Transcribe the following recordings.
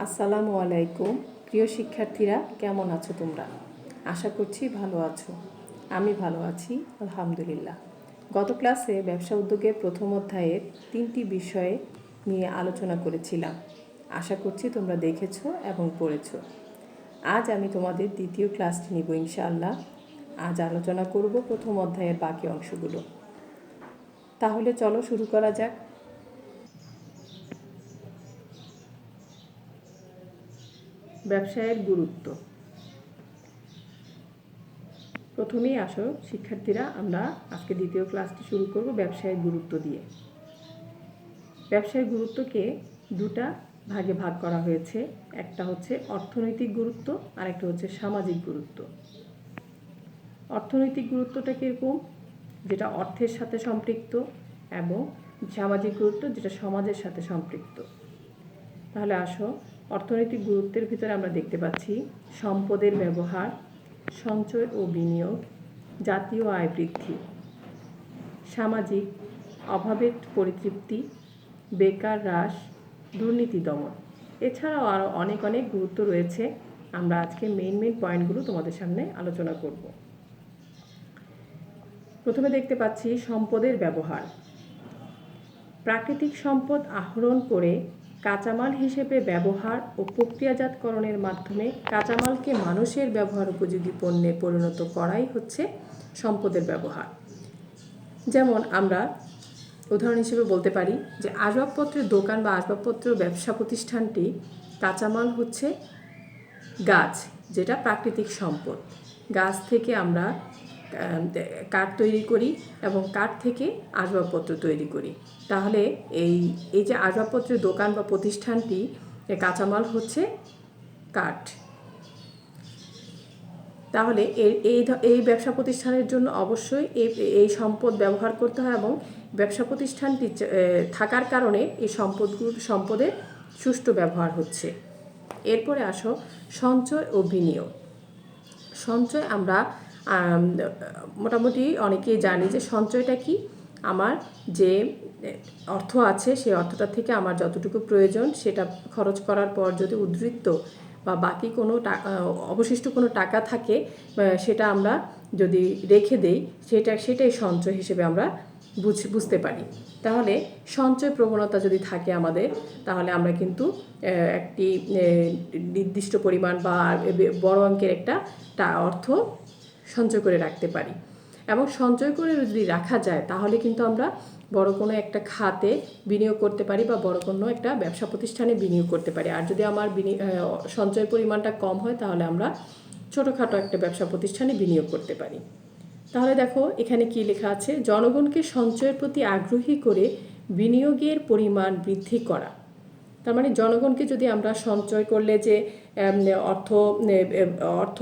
আসসালামু আলাইকুম। প্রিয় শিক্ষার্থীরা, কেমন আছো তোমরা? আশা করছি ভালো আছো। আমি ভালো আছি, আলহামদুলিল্লাহ। গত ক্লাসে ব্যবসা উদ্যোগের প্রথম অধ্যায়ের 3টি বিষয়ে নিয়ে আলোচনা করেছিলাম। আশা করছি তোমরা দেখেছো এবং পড়েছো। আজ আমি তোমাদের দ্বিতীয় ক্লাসটি নিব ইনশাআল্লাহ। আজ আলোচনা করব প্রথম অধ্যায়ের বাকি অংশগুলো। তাহলে চলো শুরু করা যাক। ব্যবসায়ের গুরুত্ব। প্রথমেই আসো শিক্ষার্থীরা, আমরা আজকে দ্বিতীয় ক্লাসটি শুরু করব ব্যবসায়ের গুরুত্ব দিয়ে। ব্যবসায়ের গুরুত্বকে দুটা ভাগে ভাগ করা হয়েছে। একটা হচ্ছে অর্থনৈতিক গুরুত্ব আর একটা হচ্ছে সামাজিক গুরুত্ব। অর্থনৈতিক গুরুত্বটা কীরকম? যেটা অর্থের সাথে সম্পৃক্ত, এবং সামাজিক গুরুত্ব যেটা সমাজের সাথে সম্পৃক্ত। তাহলে আসো, অর্থনৈতিক গুরুত্বের ভিতরে আমরা দেখতে পাচ্ছি সম্পদের ব্যবহার, সঞ্চয় ও বিনিয়োগ, জাতীয় আয় বৃদ্ধি, সামাজিক অভাবের পরিতৃপ্তি, বেকার হ্রাস, দুর্নীতি দমন। এছাড়াও আরও অনেক অনেক গুরুত্ব রয়েছে। আমরা আজকে মেইন পয়েন্টগুলো তোমাদের সামনে আলোচনা করব। প্রথমে দেখতে পাচ্ছি সম্পদের ব্যবহার। প্রাকৃতিক সম্পদ আহরণ করে কাঁচামাল হিসেবে ব্যবহার ও প্রক্রিয়াজাতকরণের মাধ্যমে কাঁচামালকে মানুষের ব্যবহার উপযোগী পণ্যে পরিণত করাই হচ্ছে সম্পদের ব্যবহার। যেমন আমরা উদাহরণ হিসেবে বলতে পারি যে আসবাবপত্রের দোকান বা আসবাবপত্র ব্যবসা প্রতিষ্ঠানটি কাঁচামাল হচ্ছে গাছ, যেটা প্রাকৃতিক সম্পদ। গাছ থেকে আমরা কাঠ তৈরি করি এবং কাঠ থেকে আসবাবপত্র তৈরি করি। তাহলে এই যে আসবাবপত্রের দোকান বা প্রতিষ্ঠানটি কাঁচামাল হচ্ছে কাঠ। তাহলে এই ব্যবসা প্রতিষ্ঠানের জন্য অবশ্যই এই সম্পদ ব্যবহার করতে হয়, এবং ব্যবসা প্রতিষ্ঠানটি থাকার কারণে এই সম্পদের সুষ্ঠু ব্যবহার হচ্ছে। এরপরে আসো সঞ্চয় ও বিনিয়োগ। সঞ্চয় আমরা মোটামুটি অনেকেই জানি যে সঞ্চয়টা কি। আমার যে অর্থ আছে সেই অর্থটা থেকে আমার যতটুকু প্রয়োজন সেটা খরচ করার পর যদি উদ্বৃত্ত বা বাকি কোনো অবশিষ্ট কোনো টাকা থাকে, সেটা আমরা যদি রেখে দেই, সেটাই সঞ্চয় হিসেবে আমরা বুঝতে পারি। তাহলে সঞ্চয় প্রবণতা যদি থাকে আমাদের, তাহলে আমরা কিন্তু একটি নির্দিষ্ট পরিমাণ বা বড় অঙ্কের একটা অর্থ সঞ্চয় করে রাখতে পারি। এবং সঞ্চয় করে যদি রাখা যায় তাহলে কিন্তু আমরা বড় কোনো একটা খাতে বিনিয়োগ করতে পারি বা বড় কোনো একটা ব্যবসা প্রতিষ্ঠানে বিনিয়োগ করতে পারি। আর যদি আমার সঞ্চয়ের পরিমাণটা কম হয়, তাহলে আমরা ছোটোখাটো একটা ব্যবসা প্রতিষ্ঠানে বিনিয়োগ করতে পারি। তাহলে দেখো এখানে কি লেখা আছে, জনগণকে সঞ্চয়ের প্রতি আগ্রহী করে বিনিয়োগের পরিমাণ বৃদ্ধি করা। তার মানে জনগণকে যদি আমরা সঞ্চয় করলে যে অর্থ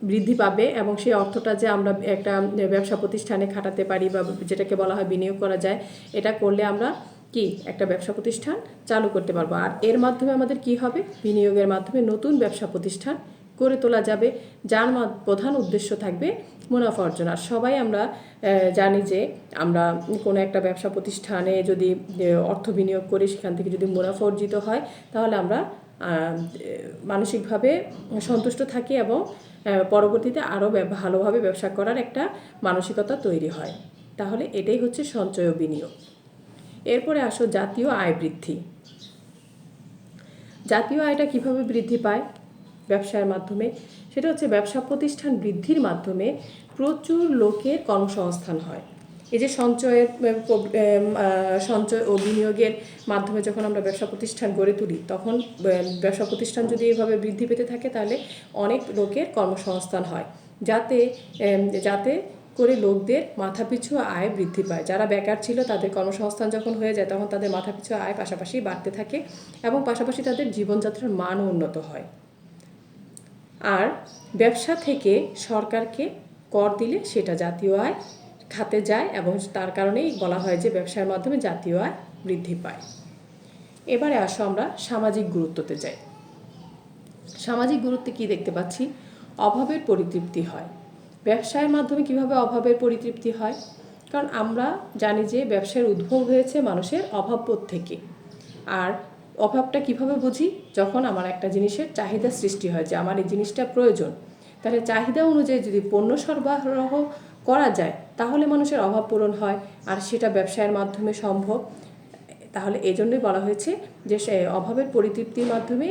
বৃদ্ধি পাবে, এবং সেই অর্থটা যে আমরা একটা ব্যবসা প্রতিষ্ঠানে খাটাতে পারি বা যেটাকে বলা হয় বিনিয়োগ করা যায়, এটা করলে আমরা কি একটা ব্যবসা প্রতিষ্ঠান চালু করতে পারবো। আর এর মাধ্যমে আমাদের কি হবে, বিনিয়োগের মাধ্যমে নতুন ব্যবসা প্রতিষ্ঠান গড়ে তোলা যাবে, যার প্রধান উদ্দেশ্য থাকবে মুনাফা অর্জন। আর সবাই আমরা জানি যে আমরা কোনো একটা ব্যবসা প্রতিষ্ঠানে যদি অর্থ বিনিয়োগ করি, সেখান থেকে যদি মুনাফা অর্জিত হয়, তাহলে আমরা মানসিকভাবে সন্তুষ্ট থাকি এবং পরবর্তীতে আরও ভালোভাবে ব্যবসা করার একটা মানসিকতা তৈরি হয়। তাহলে এটাই হচ্ছে সঞ্চয় ও বিনিয়োগ। এরপরে আসো জাতীয় আয় বৃদ্ধি। জাতীয় আয়টা কিভাবে বৃদ্ধি পায় ব্যবসার মাধ্যমে? সেটা হচ্ছে ব্যবসা প্রতিষ্ঠান বৃদ্ধির মাধ্যমে প্রচুর লোকের কর্মসংস্থান হয়। এই যে সঞ্চয় ও বিনিয়োগের মাধ্যমে যখন আমরা ব্যবসা প্রতিষ্ঠান গড়ে তুলি, তখন ব্যবসা প্রতিষ্ঠান যদি এভাবে বৃদ্ধি পেতে থাকে, তাহলে অনেক লোকের কর্মসংস্থান হয়, যাতে করে লোকদের মাথাপিছু আয় বৃদ্ধি পায়। যারা বেকার ছিল তাদের কর্মসংস্থান যখন হয়ে যায়, তখন তাদের মাথাপিছু আয় পাশাপাশি বাড়তে থাকে, এবং পাশাপাশি তাদের জীবনযাত্রার মানও উন্নত হয়। আর ব্যবসা থেকে সরকারকে কর দিলে সেটা জাতীয় আয় খাতে যায়, এবং তার কারণেই বলা হয় যে ব্যবসার মাধ্যমে জাতীয় আয় বৃদ্ধি পায়। এবারে আসো আমরা সামাজিক গুরুত্বতে যাই। সামাজিক গুরুত্বে কি দেখতে পাচ্ছি, অভাবের পরিতৃপ্তি হয়। ব্যবসায়ের মাধ্যমে কিভাবে অভাবের পরিতৃপ্তি হয়? কারণ আমরা জানি যে ব্যবসার উদ্ভব হয়েছে মানুষের অভাববোধ থেকে, আর অভাবটা কিভাবে বুঝি? যখন আমার একটা জিনিসের চাহিদা সৃষ্টি হয় যে আমার এই জিনিসটা প্রয়োজন, তাহলে চাহিদা অনুযায়ী যদি পণ্য সরবরাহ করা যায় তাহলে মানুষের অভাব পূরণ হয়, আর সেটা ব্যবসায়ের মাধ্যমে সম্ভব। তাহলে এই জন্যই বলা হয়েছে যে সে অভাবের পরিতৃপ্তির মাধ্যমে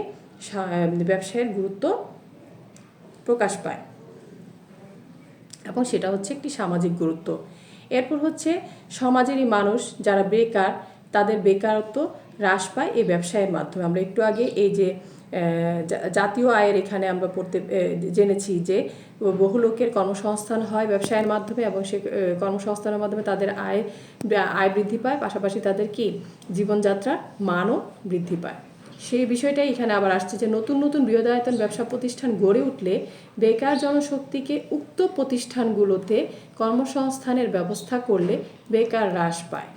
ব্যবসায়ের গুরুত্ব প্রকাশ পায়, এবং সেটা হচ্ছে একটি সামাজিক গুরুত্ব। এরপর হচ্ছে সমাজেরই মানুষ যারা বেকার, তাদের বেকারত্ব হ্রাস পায় এই ব্যবসায়ের মাধ্যমে। আমরা একটু আগে এই যে জাতীয় আয়ের এখানে আমরা জেনেছি যে বহু লোকের কর্মসংস্থান হয় ব্যবসায়ের মাধ্যমে, এবং সে কর্মসংস্থানের মাধ্যমে তাদের আয় বৃদ্ধি পায়, পাশাপাশি তাদের কি জীবনযাত্রার মানও বৃদ্ধি পায়। সেই বিষয়টাই এখানে আবার আসছে যে নতুন নতুন বৃহদায়তন ব্যবসা প্রতিষ্ঠান গড়ে উঠলে বেকার জনশক্তিকে উক্ত প্রতিষ্ঠানগুলোতে কর্মসংস্থানের ব্যবস্থা করলে বেকার হ্রাস পায়।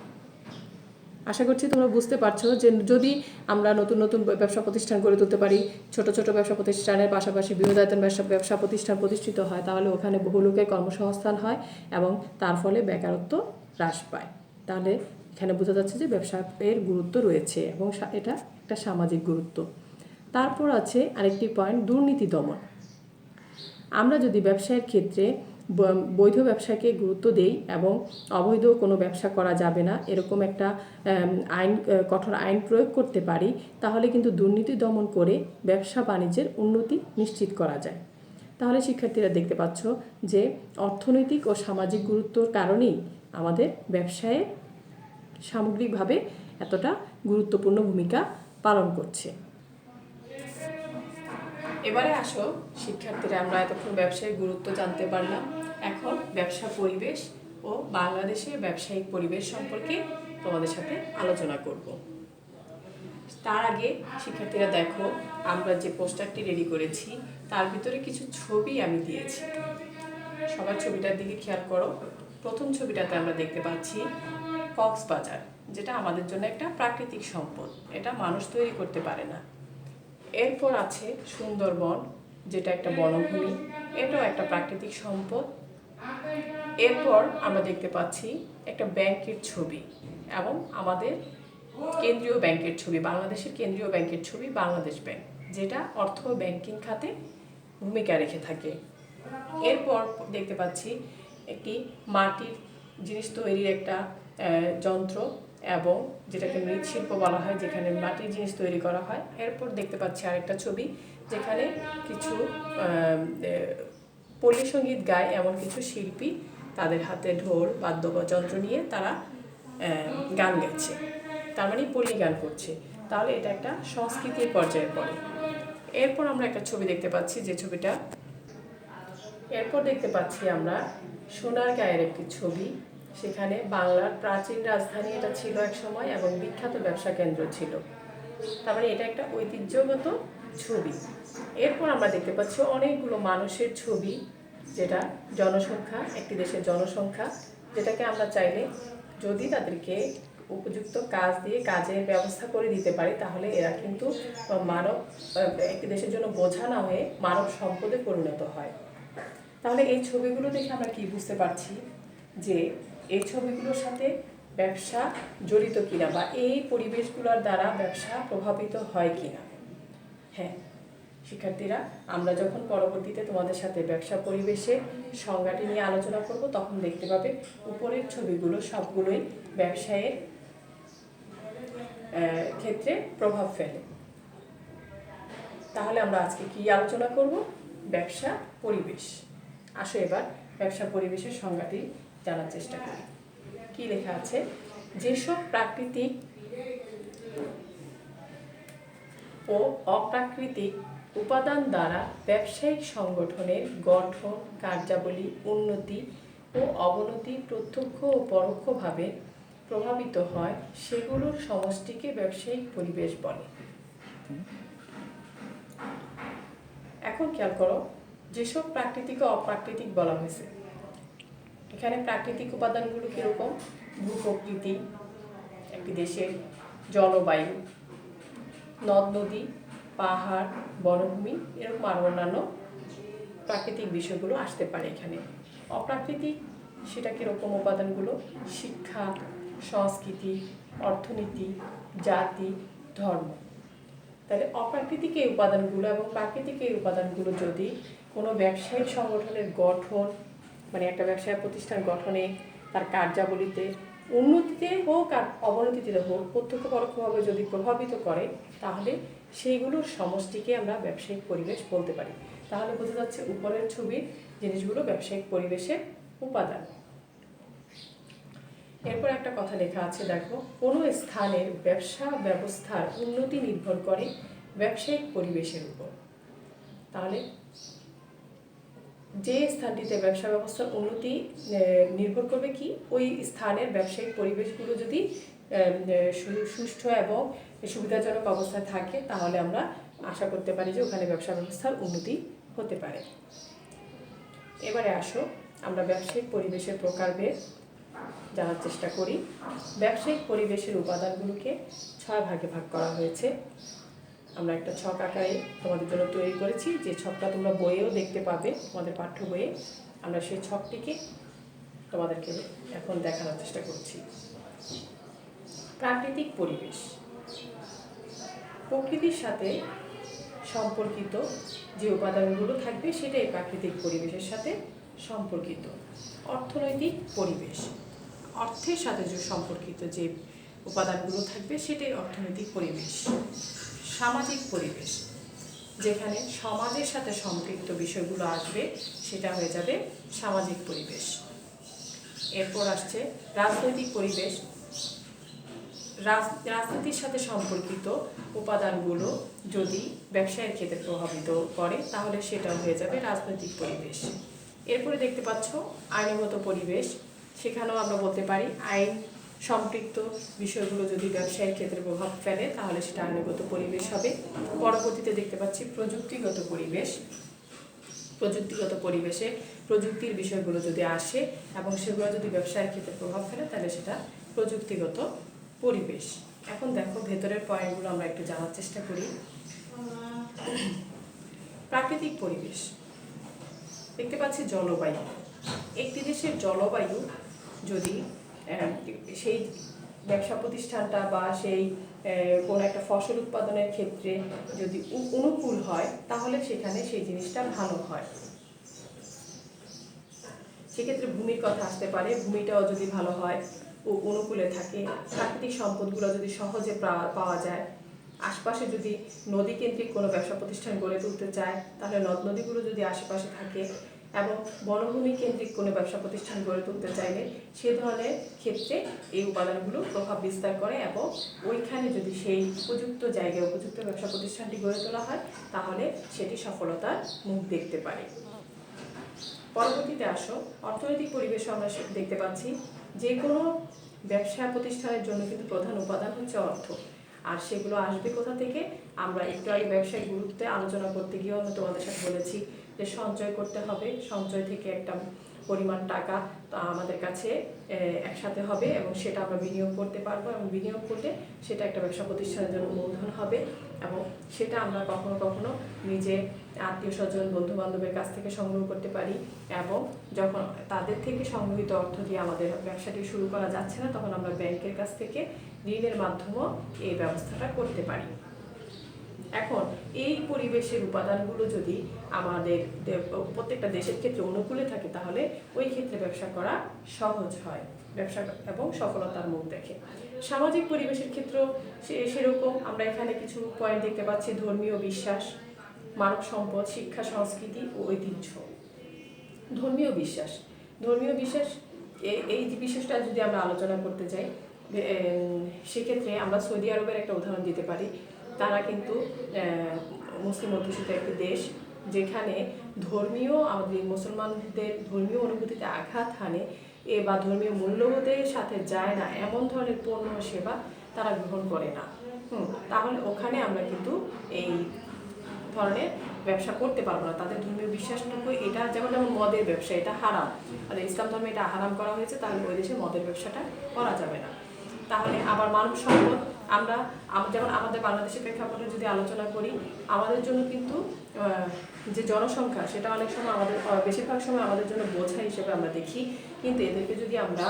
আশা করছি তোমরা বুঝতে পারছো যে যদি আমরা নতুন নতুন ব্যবসা প্রতিষ্ঠান গড়ে তুলতে পারি, ছোট ছোট ব্যবসা প্রতিষ্ঠানের পাশাপাশি বৃহদায়তন ব্যবসা প্রতিষ্ঠান প্রতিষ্ঠিত হয়, তাহলে ওখানে বহু লোকের কর্মসংস্থান হয় এবং তার ফলে বেকারত্ব হ্রাস পায়। তাহলে এখানে বোঝা যাচ্ছে যে ব্যবসায়ের গুরুত্ব রয়েছে এবং এটা একটা সামাজিক গুরুত্ব। তারপর আছে আরেকটি পয়েন্ট, দুর্নীতি দমন। আমরা যদি ব্যবসায়ের ক্ষেত্রে বৈধ ব্যবসাকে গুরুত্ব দেই এবং অবৈধ কোনো ব্যবসা করা যাবে না এরকম একটা কঠোর আইন প্রয়োগ করতে পারি, তাহলে কিন্তু দুর্নীতি দমন করে ব্যবসা বাণিজ্যের উন্নতি নিশ্চিত করা যায়। তাহলে শিক্ষার্থীরা দেখতে পাচ্ছ যে অর্থনৈতিক ও সামাজিক গুরুত্বর কারণেই আমাদের ব্যবসায়ে সামগ্রিকভাবে এতটা গুরুত্বপূর্ণ ভূমিকা পালন করছে। এবারে আসো শিক্ষার্থীরা, আমরা এতক্ষণ ব্যবসায়িক গুরুত্ব জানতে পারলাম, এখন ব্যবসা পরিবেশ ও বাংলাদেশের ব্যবসায়িক পরিবেশ সম্পর্কে তোমাদের সাথে আলোচনা করব। তার আগে শিক্ষার্থীরা দেখো, আমরা যে পোস্টারটি রেডি করেছি তার ভিতরে কিছু ছবি আমি দিয়েছি। সবার ছবিটার দিকে খেয়াল করো। প্রথম ছবিটাতে আমরা দেখতে পাচ্ছি কক্সবাজার, যেটা আমাদের জন্য একটা প্রাকৃতিক সম্পদ, এটা মানুষ তৈরি করতে পারে না। এরপর আছে সুন্দরবন, যেটা একটা বনভূমি, এটাও একটা প্রাকৃতিক সম্পদ। এরপর আমরা দেখতে পাচ্ছি একটা ব্যাংকের ছবি এবং আমাদের কেন্দ্রীয় ব্যাংকের ছবি, বাংলাদেশের কেন্দ্রীয় ব্যাংকের ছবি, বাংলাদেশ ব্যাংক, যেটা অর্থ ব্যাংকিং খাতে ভূমিকা রেখে থাকে। এরপর দেখতে পাচ্ছি একটি মাটির জিনিস তৈরির একটা যন্ত্র, এবং যেটাকে মৃৎশিল্প বলা হয়, যেখানে মাটির জিনিস তৈরি করা হয়। এরপর দেখতে পাচ্ছি আরেকটা ছবি, যেখানে কিছু পল্লী সঙ্গীত গায় এমন কিছু শিল্পী তাদের হাতে ঢোল বাদ্যযন্ত্র নিয়ে তারা গান গাইছে, তার মানে পল্লী গান করছে। তাহলে এটা একটা সংস্কৃতির পর্যায়ে পড়ে। এরপর আমরা একটা ছবি দেখতে পাচ্ছি, যে ছবিটা এরপর দেখতে পাচ্ছি আমরা সোনারগাঁয়ের একটি ছবি। সেখানে বাংলার প্রাচীন রাজধানী এটা ছিল এক সময় এবং বিখ্যাত ব্যবসা কেন্দ্র ছিল, তার মানে এটা একটা ঐতিহ্যগত ছবি। এরপর আমরা দেখতে পাচ্ছি অনেকগুলো মানুষের ছবি, যেটা জনসংখ্যা, একটি দেশের জনসংখ্যা, যেটাকে আমরা চাইলে যদি তাদেরকে উপযুক্ত কাজ দিয়ে কাজের ব্যবস্থা করে দিতে পারি, তাহলে এরা কিন্তু একটি দেশের জন্য বোঝা না হয়ে মানব সম্পদে পরিণত হয়। তাহলে এই ছবিগুলো দেখে আমরা কি বুঝতে পারছি যে এই ছবিগুলোর সাথে ব্যবসা জড়িত কিনা, বা এই পরিবেশগুলোর দ্বারা ব্যবসা প্রভাবিত হয় কিনা। হ্যাঁ শিক্ষার্থীরা, আমরা যখন পরবর্তীতে তোমাদের সাথে ব্যবসা পরিবেশের সংজ্ঞাটি নিয়ে আলোচনা করব, তখন দেখতে পাবে উপরের ছবিগুলো সবগুলোই ব্যবসায়ের ক্ষেত্রে প্রভাব ফেলে। তাহলে আমরা আজকে কি আলোচনা করব? ব্যবসা পরিবেশ। আসো এবার ব্যবসা পরিবেশের সংজ্ঞাটি জানার চেষ্টা করি। কি লেখা আছে? যেসব প্রাকৃতিক ও অপ্রাকৃতিক উপাদান দ্বারা ব্যবসায়িক সংগঠনের গঠন, কার্যাবলী, উন্নতি ও অবনতি প্রত্যক্ষ ও পরোক্ষভাবে প্রভাবিত হয়, সেগুলোর সমষ্টিকে ব্যবসায়িক পরিবেশ বলে। এখন খেয়াল করো, যেসব প্রাকৃতিক ও অপ্রাকৃতিক বলা হয়েছে, এখানে প্রাকৃতিক উপাদানগুলো কীরকম? ভূপ্রকৃতি, একটি দেশের জলবায়ু, নদ নদী, পাহাড়, বনভূমি, এরকম আরও অন্যান্য প্রাকৃতিক বিষয়গুলো আসতে পারে এখানে। অপ্রাকৃতিক সেটা কীরকম উপাদানগুলো? শিক্ষা, সংস্কৃতি, অর্থনীতি, জাতি, ধর্ম। তাহলে অপ্রাকৃতিক এই উপাদানগুলো এবং প্রাকৃতিক এই উপাদানগুলো যদি কোনো ব্যবসায়িক সংগঠনের গঠন, মানে একটা ব্যবসায় প্রতিষ্ঠান গঠনে, তার কার্যাবলীতে উন্নতিতে হোক আর অবনতিতে হোক প্রত্যক্ষ পরোক্ষভাবে যদি প্রভাবিত করে, তাহলে সেইগুলোর সমষ্টিকে আমরা ব্যবসায়িক পরিবেশ বলতে পারি। তাহলে বোঝা যাচ্ছে উপরের ছবির জিনিসগুলো ব্যবসায়িক পরিবেশের উপাদান। এরপর একটা কথা লেখা আছে, দেখো, কোনো স্থানের ব্যবসা ব্যবস্থার উন্নতি নির্ভর করে ব্যবসায়িক পরিবেশের উপর। তাহলে যে স্থানটিতে ব্যবসা ব্যবস্থার উন্নতি নির্ভর করবে কি, ওই স্থানের ব্যবসায়িক পরিবেশগুলো যদি সুষ্ঠু এবং সুবিধাজনক অবস্থায় থাকে, তাহলে আমরা আশা করতে পারি যে ওখানে ব্যবসা ব্যবস্থার উন্নতি হতে পারে। এবারে আসো আমরা ব্যবসায়িক পরিবেশের প্রকারভেদ জানার চেষ্টা করি। ব্যবসায়িক পরিবেশের উপাদানগুলোকে 6 ভাগে ভাগ করা হয়েছে। আমরা একটা ছক আকারে তোমাদের জন্য তৈরি করেছি, যে ছকটা তোমরা বইয়েও দেখতে পাবে, তোমাদের পাঠ্য বইয়ে। আমরা সেই ছকটিকে তোমাদেরকে এখন দেখানোর চেষ্টা করছি। প্রাকৃতিক পরিবেশ, প্রকৃতির সাথে সম্পর্কিত যে উপাদানগুলো থাকবে সেটাই প্রাকৃতিক পরিবেশের সাথে সম্পর্কিত। অর্থনৈতিক পরিবেশ, অর্থের সাথে যে সম্পর্কিত যে উপাদানগুলো থাকবে সেটাই অর্থনৈতিক পরিবেশ। সামাজিক পরিবেশ, যেখানে সমাজের সাথে সম্পৃক্ত বিষয়গুলো আসবে সেটা হয়ে যাবে সামাজিক পরিবেশ। এরপর আসছে রাজনৈতিক পরিবেশ, রাজনীতির সাথে সম্পর্কিত উপাদানগুলো যদি ব্যবসায়ের ক্ষেত্রে প্রভাবিত করে তাহলে সেটা হয়ে যাবে রাজনৈতিক পরিবেশ। এরপরে দেখতে পাচ্ছ আইনগত পরিবেশ, সেখানেও আমরা বলতে পারি আইন সম্পৃক্ত বিষয়গুলো যদি ব্যবসায়ের ক্ষেত্রে প্রভাব ফেলে তাহলে সেটা আইনগত পরিবেশ হবে। পরবর্তীতে দেখতে পাচ্ছি প্রযুক্তিগত পরিবেশ। প্রযুক্তিগত পরিবেশে প্রযুক্তির বিষয়গুলো যদি আসে এবং সেগুলো যদি ব্যবসায়ের ক্ষেত্রে প্রভাব ফেলে তাহলে সেটা প্রযুক্তিগত পরিবেশ। এখন দেখো ভেতরের পয়েন্টগুলো আমরা একটু জানার চেষ্টা করি। প্রাকৃতিক পরিবেশ, দেখতে পাচ্ছি জলবায়ু। একটি দেশের জলবায়ু যদি সেই ব্যবসা প্রতিষ্ঠানটা বা সেই কোনো একটা ফসল উৎপাদনের ক্ষেত্রে যদি অনুকূল হয় তাহলে সেখানে সেই জিনিসটা ভালো হয়। সেক্ষেত্রে ভূমির কথা আসতে পারে, ভূমিটাও যদি ভালো হয় ও অনুকূলে থাকে, প্রাকৃতিক সম্পদগুলো যদি সহজে পাওয়া যায়, আশপাশে যদি নদী কেন্দ্রিক কোনো ব্যবসা প্রতিষ্ঠান গড়ে তুলতে চায় তাহলে নদ নদীগুলো যদি আশেপাশে থাকে এবং বনভূমি কেন্দ্রিক কোনো ব্যবসা প্রতিষ্ঠান গড়ে তুলতে চাইলে সে ধরনের ক্ষেত্রে এই উপাদানগুলো প্রভাব বিস্তার করে এবং ওইখানে যদি সেই উপযুক্ত জায়গায় উপযুক্ত ব্যবসা প্রতিষ্ঠানটি গড়ে তোলা হয় তাহলে সেটি সফলতার মুখ দেখতে পারে। পরবর্তীতে আসো অর্থনৈতিক পরিবেশও আমরা দেখতে পাচ্ছি। যে কোনো ব্যবসা প্রতিষ্ঠানের জন্য কিন্তু প্রধান উপাদান হচ্ছে অর্থ, আর সেগুলো আসবে কোথা থেকে? আমরা একটু আগে ব্যবসায়িক গুরুত্বে আলোচনা করতে গিয়েও আমি তোমাদের সাথে বলেছি যে সঞ্চয় করতে হবে, সঞ্চয় থেকে একটা পরিমাণ টাকা আমাদের কাছে একসাথে হবে এবং সেটা আমরা বিনিয়োগ করতে পারবো এবং বিনিয়োগ করলে সেটা একটা ব্যবসা প্রতিষ্ঠানের জন্য মূলধন হবে এবং সেটা আমরা কখনো কখনো নিজে আত্মীয় স্বজন বন্ধু বান্ধবের কাছ থেকে সংগ্রহ করতে পারি এবং যখন তাদের থেকে সংগৃহীত অর্থ দিয়ে আমাদের ব্যবসাটি শুরু করা যাচ্ছে না তখন আমরা ব্যাংকের কাছ থেকে ঋণের মাধ্যমেও এই ব্যবস্থাটা করতে পারি। এখন এই পরিবেশের উপাদানগুলো যদি আমাদের প্রত্যেকটা দেশের ক্ষেত্রে অনুকূলে থাকে তাহলে ওই ক্ষেত্রে ব্যবসা করা সহজ হয়, ব্যবসা এবং সফলতার মুখ দেখে। সামাজিক পরিবেশের ক্ষেত্রেও সেরকম আমরা এখানে কিছু পয়েন্ট দেখতে পাচ্ছি। ধর্মীয় বিশ্বাস, মানব সম্পদ, শিক্ষা, সংস্কৃতি ও ঐতিহ্য। ধর্মীয় বিশ্বাস, ধর্মীয় বিশ্বাস এই যে বিশ্বাসটা যদি আমরা আলোচনা করতে যাই সেক্ষেত্রে আমরা সৌদি আরবের একটা উদাহরণ দিতে পারি। তারা কিন্তু মুসলিম অধ্যুষিত একটি দেশ, যেখানে ধর্মীয় আমাদের মুসলমানদের ধর্মীয় অনুভূতিতে আঘাত হানে বা ধর্মীয় মূল্যবোধের সাথে যায় না এমন ধরনের পণ্য সেবা তারা গ্রহণ করে না। তাহলে ওখানে আমরা কিন্তু এই ধরনের ব্যবসা করতে পারবো না। তাদের ধর্মীয় বিশ্বাসটুকু এটা যেমন মদের ব্যবসা, এটা হারাম, আর ইসলাম ধর্মে এটা হারাম করা হয়েছে, তাহলে ওই দেশে মদের ব্যবসাটা করা যাবে না। তাহলে আবার মানব সম্পদ, আমরা যেমন আমাদের বাংলাদেশের প্রেক্ষাপটে যদি আলোচনা করি, আমাদের জন্য কিন্তু যে জনসংখ্যা সেটা অনেক সময় আমাদের বেশিরভাগ সময় আমাদের জন্য বোঝা হিসেবে আমরা দেখি, কিন্তু এদেরকে যদি আমরা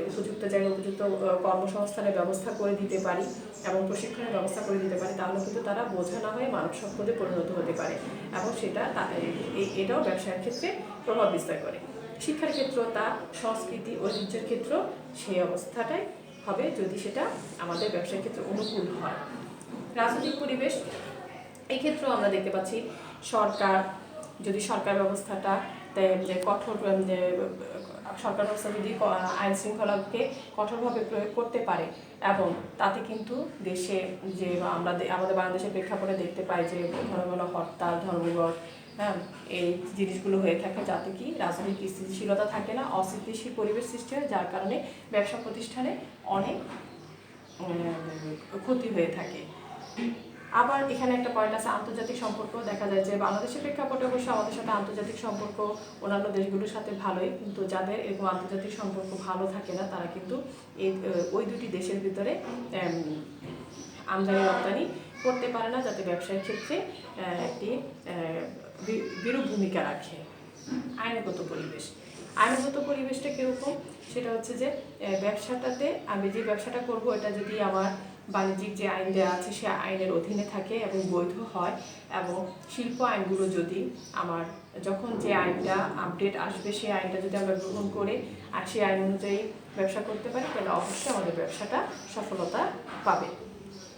উপযুক্ত জায়গায় উপযুক্ত কর্মসংস্থানের ব্যবস্থা করে দিতে পারি এবং প্রশিক্ষণের ব্যবস্থা করে দিতে পারি, তাহলে কিন্তু তারা বোঝা না হয়ে মানব সম্পদে পরিণত হতে পারে এবং এটাও ব্যবসায়ের ক্ষেত্রে প্রভাব বিস্তার করে। শিক্ষার ক্ষেত্র, তা সংস্কৃতি ঐতিহ্যের ক্ষেত্র সেই অবস্থাটাই হবে যদি সেটা আমাদের ব্যবসার ক্ষেত্রে অনুকূল হয়। রাজনৈতিক পরিবেশ, এই ক্ষেত্রেও আমরা দেখতে পাচ্ছি সরকার ব্যবস্থাটা কঠোর সরকার ব্যবস্থা যদি আইন শৃঙ্খলাকে কঠোরভাবে প্রয়োগ করতে পারে এবং তাতে কিন্তু দেশে যে আমাদের বাংলাদেশের প্রেক্ষাপটে দেখতে পাই যে ঘন ঘন হরতাল, ধর্মঘট, হ্যাঁ, এই জিনিসগুলো হয়ে থাকে, যাতে কি রাজনৈতিক স্থিতিশীলতা থাকে না, অস্থিতিশীল পরিবেশ সৃষ্টি হয়, যার কারণে ব্যবসা প্রতিষ্ঠানে অনেক ক্ষতি হয়ে থাকে। আবার এখানে একটা পয়েন্ট আছে আন্তর্জাতিক সম্পর্ক। দেখা যায় যে বাংলাদেশের প্রেক্ষাপটে অবশ্য আমাদের সাথে আন্তর্জাতিক সম্পর্ক অন্যান্য দেশগুলোর সাথে ভালোই, কিন্তু যাদের এরকম আন্তর্জাতিক সম্পর্ক ভালো থাকে না তারা কিন্তু ওই দুটি দেশের ভিতরে আমদানি রপ্তানি করতে পারে না, যাতে ব্যবসায়ের ক্ষেত্রে একটি বিরূপ ভূমিকা রাখে। আইনগত পরিবেশটা কীরকম, সেটা হচ্ছে যে ব্যবসাটাতে আমি যে ব্যবসাটা করব এটা যদি আমার বাণিজ্যিক যে আইন দেওয়া আছে সে আইনের অধীনে থাকে এবং বৈধ হয়, এবং শিল্প আইনগুলো যদি আমার যখন যে আইনটা আপডেট আসবে সেই আইনটা যদি আমরা গ্রহণ করে আর সেই আইন অনুযায়ী ব্যবসা করতে পারি, তাহলে অবশ্যই আমাদের ব্যবসাটা সফলতা পাবে।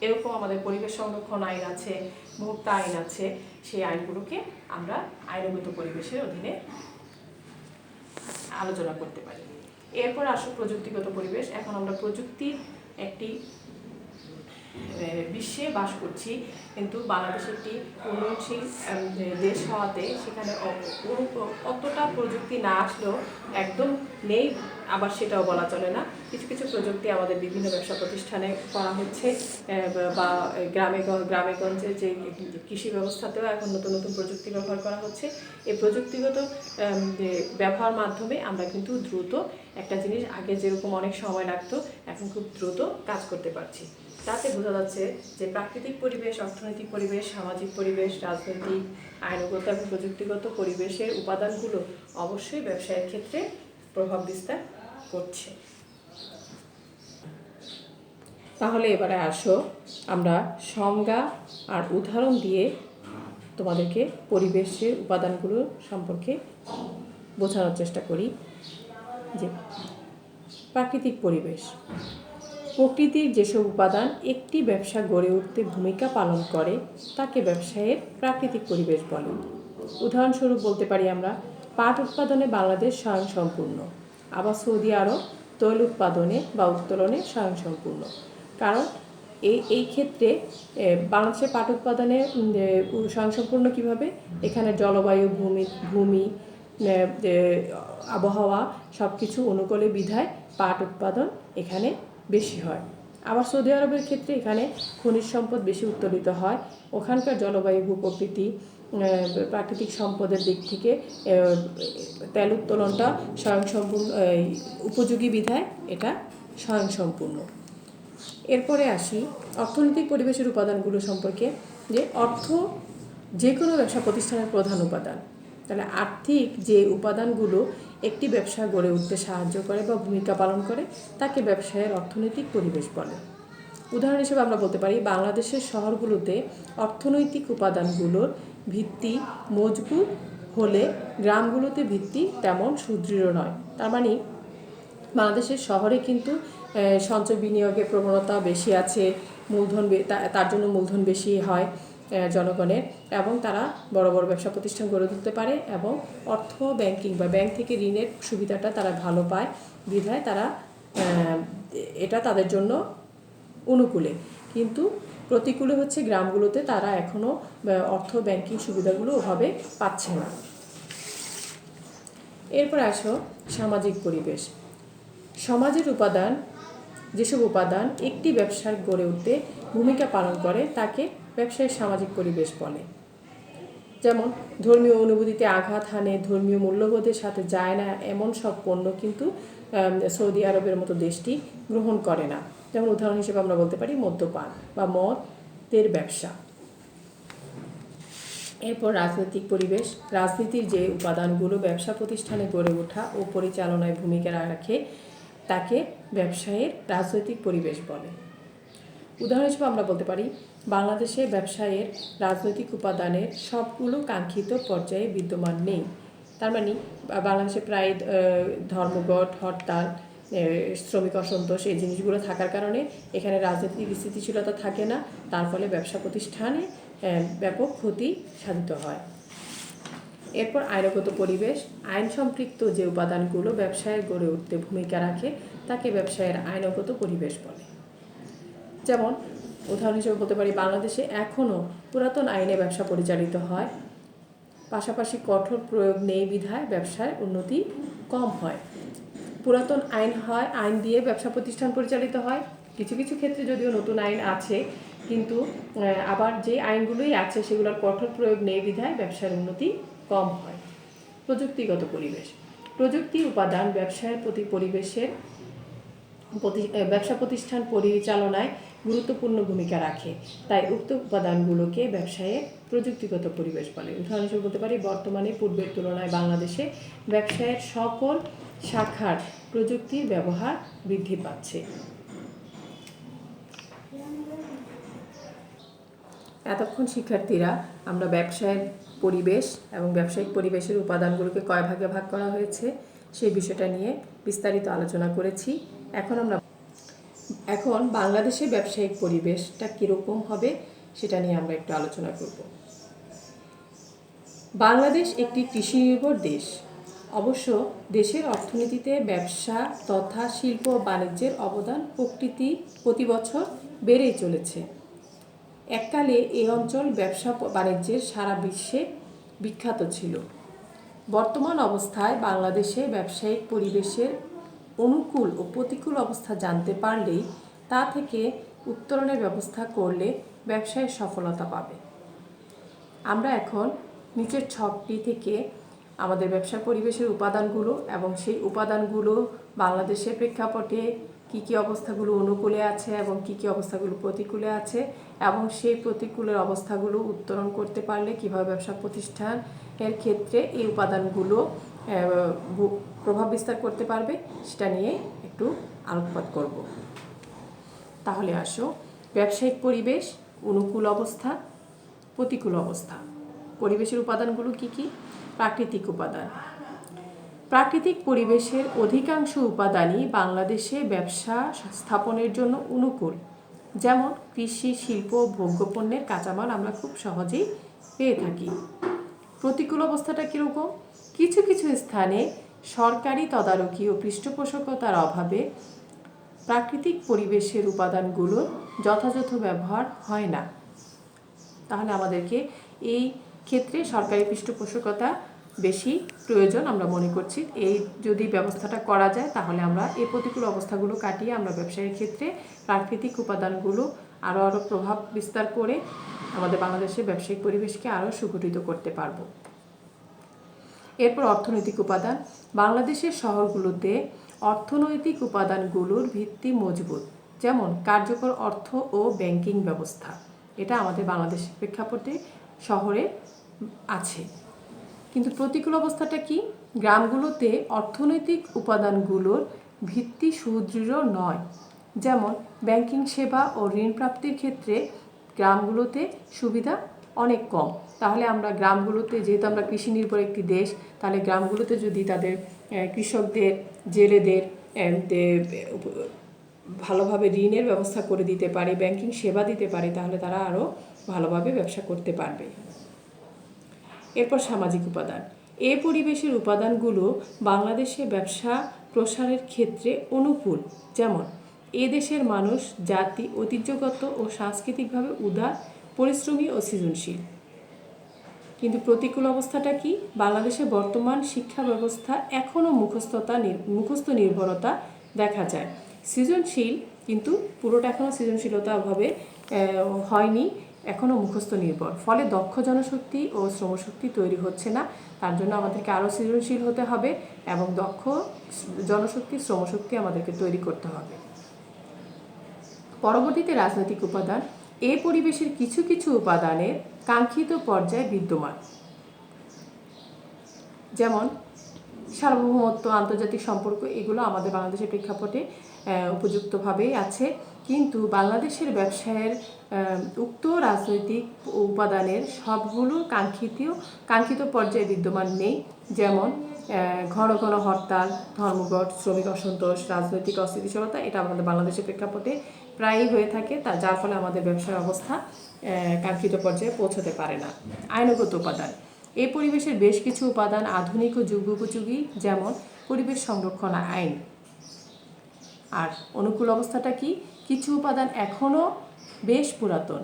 এরকম আমাদের পরিবেশ সংরক্ষণ আইন আছে, ভোক্তা আইন আছে, সেই আইনগুলোকে আমরা আইনগত পরিবেশের অধীনে আলোচনা করতে পারি। এরপর আসো প্রযুক্তিগত পরিবেশ। এখন আমরা প্রযুক্তির একটি বিশ্বে বাস করছি, কিন্তু বাংলাদেশ একটি উন্নয়নশীল দেশ হওয়াতে সেখানে অতটা প্রযুক্তি না আসলেও একদম নেই আবার সেটাও বলা চলে না। কিছু কিছু প্রযুক্তি আমাদের বিভিন্ন ব্যবসা প্রতিষ্ঠানে করা হচ্ছে, বা গ্রামে-গঞ্জে যে কৃষি ব্যবস্থাতেও এখন নতুন নতুন প্রযুক্তি ব্যবহার করা হচ্ছে। এই প্রযুক্তিগত ব্যবহার মাধ্যমে আমরা কিন্তু দ্রুত একটা জিনিস আগে যেরকম অনেক সময় লাগতো এখন খুব দ্রুত কাজ করতে পারছি। তাতে বোঝা যাচ্ছে যে প্রাকৃতিক পরিবেশ, অর্থনৈতিক পরিবেশ, সামাজিক পরিবেশ, রাজনৈতিক, আইনগত এবং প্রযুক্তিগত পরিবেশের উপাদানগুলো অবশ্যই ব্যবসায়ের ক্ষেত্রে প্রভাব বিস্তার করছে। তাহলে এবারে আসো আমরা সংজ্ঞা আর উদাহরণ দিয়ে তোমাদেরকে পরিবেশের উপাদানগুলো সম্পর্কে বোঝানোর চেষ্টা করি। যে প্রাকৃতিক পরিবেশ, প্রকৃতির যেসব উপাদান একটি ব্যবসা গড়ে উঠতে ভূমিকা পালন করে তাকে ব্যবসায়ের প্রাকৃতিক পরিবেশ বলে। উদাহরণস্বরূপ বলতে পারি আমরা পাট উৎপাদনে বাংলাদেশ স্বয়ংসম্পূর্ণ, আবার সৌদি আরব তৈল উৎপাদনে বা উত্তোলনে স্বয়ংসম্পূর্ণ। কারণ এই ক্ষেত্রে বাংলাদেশের পাট উৎপাদনে স্বয়ংসম্পূর্ণ কীভাবে, এখানে জলবায়ু, ভূমি, আবহাওয়া সব কিছু অনুকূলে বিধায় পাট উৎপাদন এখানে বেশি হয়। আবার সৌদি আরবের ক্ষেত্রে এখানে খনিজ সম্পদ বেশি উত্তোলিত হয়, ওখানকার জলবায়ু, ভূপ্রকৃতি, প্রাকৃতিক সম্পদের দিক থেকে তেল উত্তোলনটা স্বয়ংসম্পূর্ণ উপযোগী বিধায় এটা স্বয়ংসম্পূর্ণ। এরপরে আসি অর্থনৈতিক পরিবেশের উপাদানগুলো সম্পর্কে। যে অর্থ যে কোনো ব্যবসা প্রতিষ্ঠানের প্রধান উপাদান, তাহলে আর্থিক যে উপাদানগুলো একটি ব্যবসা গড়ে উঠতে সাহায্য করে বা ভূমিকা পালন করে তাকে ব্যবসায়ের অর্থনৈতিক পরিবেশ বলে। উদাহরণ হিসেবে আমরা বলতে পারি বাংলাদেশের শহরগুলোতে অর্থনৈতিক উপাদানগুলোর ভিত্তি মজবুত হলে গ্রামগুলোতে ভিত্তি তেমন সুদৃঢ় নয়। তার মানে বাংলাদেশের শহরে কিন্তু সঞ্চয় বিনিয়োগের প্রবণতা বেশি আছে, মূলধন তার জন্য মূলধন বেশি হয় জনগণের, এবং তারা বড় বড় ব্যবসা প্রতিষ্ঠান গড়ে তুলতে পারে এবং অর্থ ব্যাংকিং বা ব্যাংক থেকে ঋণের সুবিধাটা তারা ভালো পায় বিধায় তারা এটা তাদের জন্য অনুকূলে। কিন্তু প্রতিকূলে হচ্ছে গ্রামগুলোতে তারা এখনও অর্থ ব্যাংকিং সুবিধাগুলো ওভাবে পাচ্ছে না। এরপর আসো সামাজিক পরিবেশ। সমাজের উপাদান, যেসব উপাদান একটি ব্যবসার গড়ে উঠতে ভূমিকা পালন করে তাকে ব্যবসায়ের সামাজিক পরিবেশ বলে। যেমন ধর্মীয় অনুভূতিতে আঘাত হানে, ধর্মীয় মূল্যবোধের সাথে যায় না এমন সব পণ্য কিন্তু সৌদি আরবের মতো দেশটি গ্রহণ করে না। যেমন উদাহরণ হিসেবে আমরা বলতে পারি মদ্যপান বা মদের ব্যবসা। এরপর রাজনৈতিক পরিবেশ। রাজনীতির যে উপাদানগুলো ব্যবসা প্রতিষ্ঠানে গড়ে ওঠা ও পরিচালনায় ভূমিকা রাখে তাকে ব্যবসায়ের রাজনৈতিক পরিবেশ বলে। উদাহরণ হিসেবে আমরা বলতে পারি বাংলাদেশে ব্যবসায়ের রাজনৈতিক উপাদানের সবগুলো কাঙ্ক্ষিত পর্যায়ে বিদ্যমান নেই। তার মানে বাংলাদেশে প্রায় ধর্মঘট, হরতাল, শ্রমিক অসন্তোষ এই জিনিসগুলো থাকার কারণে এখানে রাজনৈতিক স্থিতিশীলতা থাকে না, তার ফলে ব্যবসা প্রতিষ্ঠানে ব্যাপক ক্ষতি সাধিত হয়। এরপর আইনগত পরিবেশ। আইন সম্পৃক্ত যে উপাদানগুলো ব্যবসায়ের গড়ে উঠতে ভূমিকা রাখে তাকে ব্যবসায়ের আইনগত পরিবেশ বলে। যেমন উদাহরণ হিসেবে বলতে পারি বাংলাদেশে এখনও পুরাতন আইনে ব্যবসা পরিচালিত হয়, পাশাপাশি কঠোর প্রয়োগ নেই বিধায় ব্যবসায় উন্নতি কম হয়। পুরাতন আইন দিয়ে ব্যবসা প্রতিষ্ঠান পরিচালিত হয়, কিছু কিছু ক্ষেত্রে যদিও নতুন আইন আছে, কিন্তু আবার যে আইনগুলোই আছে সেগুলোর কঠোর প্রয়োগ নেই বিধায় ব্যবসার উন্নতি কম হয়। প্রযুক্তিগত পরিবেশ। প্রযুক্তি উপাদান ব্যবসায়ের ব্যবসা প্রতিষ্ঠান পরিচালনায় গুরুত্বপূর্ণ ভূমিকা রাখে, তাই উক্ত উপাদানগুলোকে ব্যবসায়ে প্রযুক্তিগত পরিবেশ বলে। উদাহরণ হিসেবে বলতে পারি বর্তমানে পূর্বের তুলনায় বাংলাদেশে ব্যবসায়ের সকল শাখার প্রযুক্তির ব্যবহার বৃদ্ধি পাচ্ছে। এতক্ষণ শিক্ষার্থীরা আমরা ব্যবসায়ের পরিবেশ এবং ব্যবসায়িক পরিবেশের উপাদানগুলোকে কয় ভাগে ভাগ করা হয়েছে সেই বিষয়টা নিয়ে বিস্তারিত আলোচনা করেছি। এখন বাংলাদেশের ব্যবসায়িক পরিবেশটা কীরকম হবে সেটা নিয়ে আমরা একটু আলোচনা করব। বাংলাদেশ একটি কৃষি নির্ভর দেশ। অবশ্য দেশের অর্থনীতিতে ব্যবসা তথা শিল্প ও বাণিজ্যের অবদান প্রতি বছর বেড়েই চলেছে। এককালে এই অঞ্চল ব্যবসা বাণিজ্যের সারা বিশ্বে বিখ্যাত ছিল। বর্তমান অবস্থায় বাংলাদেশে ব্যবসায়িক পরিবেশের অনুকূল ও প্রতিকূল অবস্থা জানতে পারলেই তা থেকে উত্তরণের ব্যবস্থা করলে ব্যবসায় সফলতা পাবে। আমরা এখন নিচের ছকটি থেকে আমাদের ব্যবসা পরিবেশের উপাদানগুলো এবং সেই উপাদানগুলো বাংলাদেশের প্রেক্ষাপটে কী কী অবস্থাগুলো অনুকূলে আছে এবং কী কী অবস্থাগুলো প্রতিকূলে আছে এবং সেই প্রতিকূলের অবস্থাগুলো উত্তরণ করতে পারলে কীভাবে ব্যবসা প্রতিষ্ঠানের ক্ষেত্রে এই উপাদানগুলো প্রভাব বিস্তার করতে পারবে সেটা নিয়ে একটু আলোকপাত করব। তাহলে আসো, ব্যবসায়িক পরিবেশ, অনুকূল অবস্থা, প্রতিকূল অবস্থা। পরিবেশের উপাদানগুলো কি কি? প্রাকৃতিক উপাদান। প্রাকৃতিক পরিবেশের অধিকাংশ উপাদানই বাংলাদেশে ব্যবসা স্থাপনের জন্য অনুকূল। যেমন কৃষি, শিল্প, ভোগ্যপণ্যের কাঁচামাল আমরা খুব সহজেই পেয়ে থাকি। প্রতিকূল অবস্থাটা কীরকম? কিছু কিছু স্থানে সরকারি তদারকি ও পৃষ্ঠপোষকতার অভাবে প্রাকৃতিক পরিবেশের উপাদানগুলোর যথাযথ ব্যবহার হয় না। তাহলে আমাদেরকে এই ক্ষেত্রে সরকারি পৃষ্ঠপোষকতা বেশি প্রয়োজন আমরা মনে করছি। এই যদি ব্যবস্থাটা করা যায় তাহলে আমরা এই প্রতিকূল অবস্থাগুলো কাটিয়ে আমরা ব্যবসায়ের ক্ষেত্রে প্রাকৃতিক উপাদানগুলো আরও প্রভাব বিস্তার করে আমাদের বাংলাদেশের ব্যবসায়িক পরিবেশকে আরও সুগঠিত করতে পারব। এরপর অর্থনৈতিক উপাদান। বাংলাদেশের শহরগুলোতে অর্থনৈতিক উপাদানগুলোর ভিত্তি মজবুত, যেমন কার্যকর অর্থ ও ব্যাংকিং ব্যবস্থা। এটা আমাদের বাংলাদেশের প্রেক্ষাপটে শহরে আছে। কিন্তু প্রতিকূল অবস্থাটা কি? গ্রামগুলোতে অর্থনৈতিক উপাদানগুলোর ভিত্তি সুদৃঢ় নয়, যেমন ব্যাংকিং সেবা ও ঋণ প্রাপ্তির ক্ষেত্রে গ্রামগুলোতে সুবিধা অনেক কম। তাহলে আমরা গ্রামগুলোতে, যেহেতু আমরা কৃষি নির্ভর একটি দেশ, তাহলে গ্রামগুলোতে যদি তাদের কৃষকদের, জেলেদের ভালোভাবে ঋণের ব্যবস্থা করে দিতে পারে, ব্যাংকিং সেবা দিতে পারে, তাহলে তারা আরও ভালোভাবে ব্যবসা করতে পারবে। এরপর সামাজিক উপাদান। এই পরিবেশের উপাদানগুলো বাংলাদেশে ব্যবসা প্রসারের ক্ষেত্রে অনুকূল, যেমন এ দেশের মানুষ জাতি ঐতিহ্যগত ও সাংস্কৃতিকভাবে উদার, পরিশ্রমী ও সৃজনশীল। কিন্তু প্রতিকূল অবস্থাটা কি? বাংলাদেশে বর্তমান শিক্ষা ব্যবস্থা এখনও মুখস্থ নির্ভরতা দেখা যায়। সৃজনশীল, কিন্তু পুরোটা এখনও সৃজনশীলতা অভাবে হয়নি, এখনও মুখস্থ নির্ভর। ফলে দক্ষ জনশক্তি ও শ্রমশক্তি তৈরি হচ্ছে না। তার জন্য আমাদেরকে আরও সৃজনশীল হতে হবে এবং দক্ষ জনশক্তি, শ্রমশক্তি আমাদেরকে তৈরি করতে হবে। পরবর্তীতে রাজনৈতিক উপাদান এ পরিবেশের কিছু কিছু উপাদানের কাঙ্ক্ষিত পর্যায়ে বিদ্যমান, যেমন সার্বভৌমত্ব, আন্তর্জাতিক সম্পর্ক, এগুলো আমাদের বাংলাদেশের প্রেক্ষাপটে উপযুক্তভাবেই আছে। কিন্তু বাংলাদেশের ব্যবসায়ের উক্ত রাজনৈতিক উপাদানের সবগুলো কাঙ্ক্ষিত পর্যায়ে বিদ্যমান নেই। যেমন ঘন ঘন হরতাল, ধর্মঘট, শ্রমিক অসন্তোষ, রাজনৈতিক অস্থিতিশীলতা, এটা আমাদের বাংলাদেশের প্রেক্ষাপটে প্রায়ই হয়ে থাকে, যার ফলে আমাদের ব্যবসার অবস্থা কাঙ্ক্ষিত পর্যায়ে পৌঁছতে পারে না। আইনগত উপাদান এই পরিবেশের বেশ কিছু উপাদান আধুনিক ও যুগোপযোগী, যেমন পরিবেশ সংরক্ষণ আইন। আর অনুকূল অবস্থাটা কি? কিছু উপাদান এখনও বেশ পুরাতন,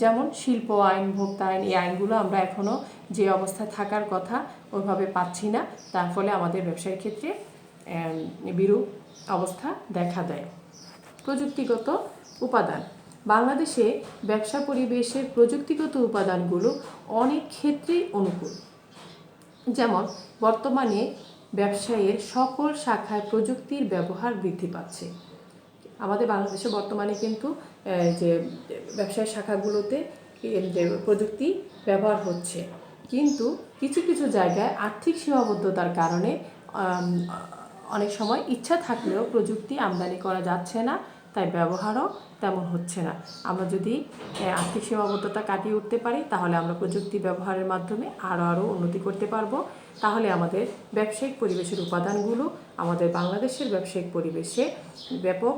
যেমন শিল্প আইন, ভোক্তা আইন। এই আইনগুলো আমরা এখনও যে অবস্থায় থাকার কথা ওইভাবে পাচ্ছি না, তার ফলে আমাদের ব্যবসায়ের ক্ষেত্রে বিরূপ অবস্থা দেখা দেয়। প্রযুক্তিগত উপাদান বাংলাদেশে ব্যবসা পরিবেশের প্রযুক্তিগত উপাদানগুলো অনেক ক্ষেত্রেই অনুকূল। যেমন বর্তমানে ব্যবসায়ের সকল শাখায় প্রযুক্তির ব্যবহার বৃদ্ধি পাচ্ছে। আমাদের বাংলাদেশে বর্তমানে কিন্তু যে ব্যবসায় শাখাগুলোতে প্রযুক্তি ব্যবহার হচ্ছে, কিন্তু কিছু কিছু জায়গায় আর্থিক সীমাবদ্ধতার কারণে অনেক সময় ইচ্ছা থাকলেও প্রযুক্তি আমদানি করা যাচ্ছে না, তাই ব্যবহারও তেমন হচ্ছে না। আমরা যদি আর্থিক সীমাবদ্ধতা কাটিয়ে উঠতে পারি, তাহলে আমরা প্রযুক্তি ব্যবহারের মাধ্যমে আরও উন্নতি করতে পারবো। তাহলে আমাদের ব্যবসায়িক পরিবেশের উপাদানগুলো আমাদের বাংলাদেশের ব্যবসায়িক পরিবেশে ব্যাপক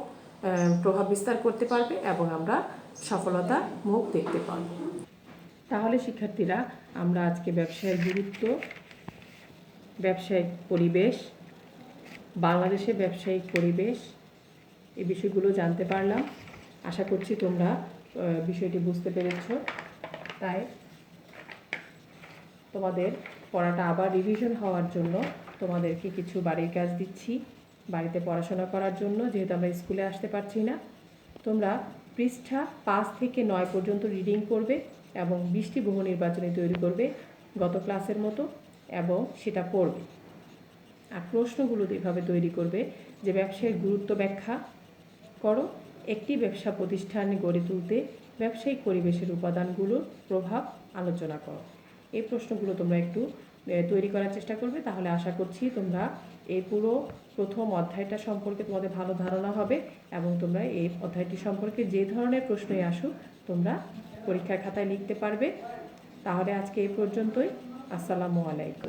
প্রভাব বিস্তার করতে পারবে এবং আমরা সফলতার মুখ দেখতে পারব। তাহলে শিক্ষার্থীরা, আমরা আজকে ব্যবসায়ের গুরুত্ব, ব্যবসায়িক পরিবেশ, বাংলাদেশের ব্যবসায়িক পরিবেশ, এই বিষয়গুলো জানতে পারলাম। আশা করছি তোমরা বিষয়টি বুঝতে পেরেছ। তাই তোমাদের পড়াটা আবার রিভিশন হওয়ার জন্য তোমাদেরকে কিছু বাড়ির কাজ দিচ্ছি, বাড়িতে পড়াশোনা করার জন্য, যেহেতু আমরা স্কুলে আসতে পারছি না। তোমরা পৃষ্ঠা 5 থেকে 9 পর্যন্ত রিডিং করবে এবং 20টি বহু নির্বাচনী তৈরি করবে গত ক্লাসের মতো, এবং সেটা পড়বে। আর প্রশ্নগুলো এভাবে তৈরি করবে যে ব্যবসায়ের গুরুত্ব ব্যাখ্যা করো, একটি ব্যবসা প্রতিষ্ঠান গড়ে তুলতে ব্যবসায়িক পরিবেশের উপাদানগুলোর প্রভাব আলোচনা করো। এই প্রশ্নগুলো তোমরা একটু তৈরি করার চেষ্টা করবে, তাহলে আশা করছি তোমরা এই পুরো প্রথম অধ্যায়টা সম্পর্কে তোমাদের ভালো ধারণা হবে এবং তোমরা এই অধ্যায়টি সম্পর্কে যে ধরনের প্রশ্নই আসুক তোমরা পরীক্ষার খাতায় লিখতে পারবে। তাহলে আজকে এই পর্যন্তই। আসসালামু আলাইকুম।